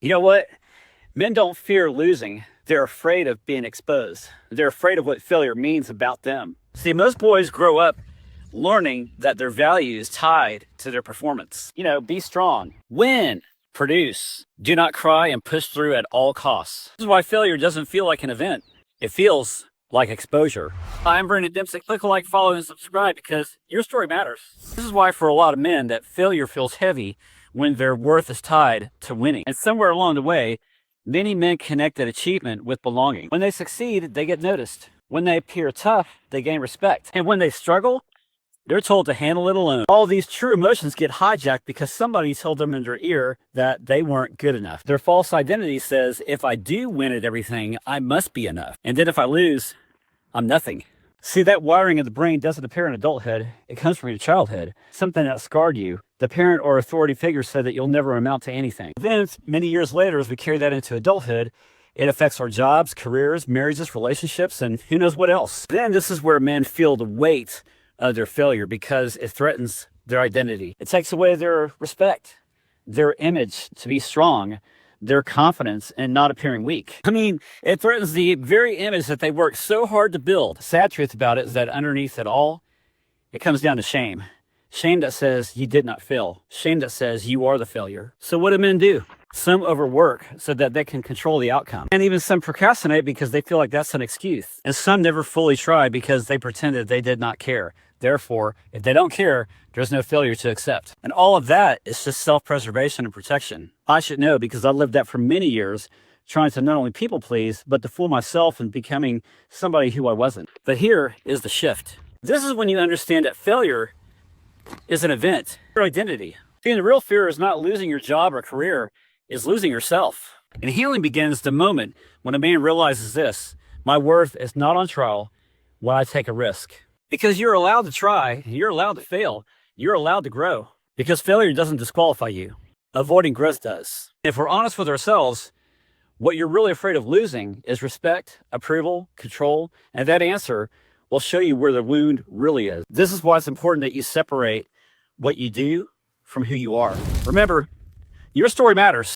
You know what? Men don't fear losing. They're afraid of being exposed. They're afraid of what failure means about them. See, most boys grow up learning that their value is tied to their performance. Be strong, win, produce, do not cry, and push through at all costs. This is why failure doesn't feel like an event. It feels like exposure. I'm Branon Dempsey. Click like, follow, and subscribe because your story matters. This is why for a lot of men that failure feels heavy when their worth is tied to winning. And somewhere along the way, many men connected achievement with belonging. When they succeed, they get noticed. When they appear tough, they gain respect. And when they struggle, they're told to handle it alone. All these true emotions get hijacked because somebody told them in their ear that they weren't good enough. Their false identity says, if I do win at everything, I must be enough. And then if I lose, I'm nothing. See, that wiring of the brain doesn't appear in adulthood. It comes from your childhood, something that scarred you. The parent or authority figure said that you'll never amount to anything. Then, many years later, as we carry that into adulthood, it affects our jobs, careers, marriages, relationships, and who knows what else. Then this is where men feel the weight of their failure because it threatens their identity. It takes away their respect, their image to be strong, their confidence in not appearing weak. It threatens the very image that they worked so hard to build. The sad truth about it is that underneath it all, it comes down to shame. Shame that says you did not fail. Shame that says you are the failure. So what do men do? Some overwork so that they can control the outcome. And even some procrastinate because they feel like that's an excuse. And some never fully try because they pretended they did not care. Therefore, if they don't care, there's no failure to accept. And all of that is just self-preservation and protection. I should know because I lived that for many years, trying to not only people please, but to fool myself and becoming somebody who I wasn't. But here is the shift. This is when you understand that failure is an event, your identity. See, the real fear is not losing your job or career, is losing yourself. And healing begins the moment when a man realizes this: my worth is not on trial when I take a risk. Because you're allowed to try, you're allowed to fail, you're allowed to grow. Because failure doesn't disqualify you. Avoiding growth does. If we're honest with ourselves, what you're really afraid of losing is respect, approval, control, and that answer will show you where the wound really is. This is why it's important that you separate what you do from who you are. Remember, your story matters.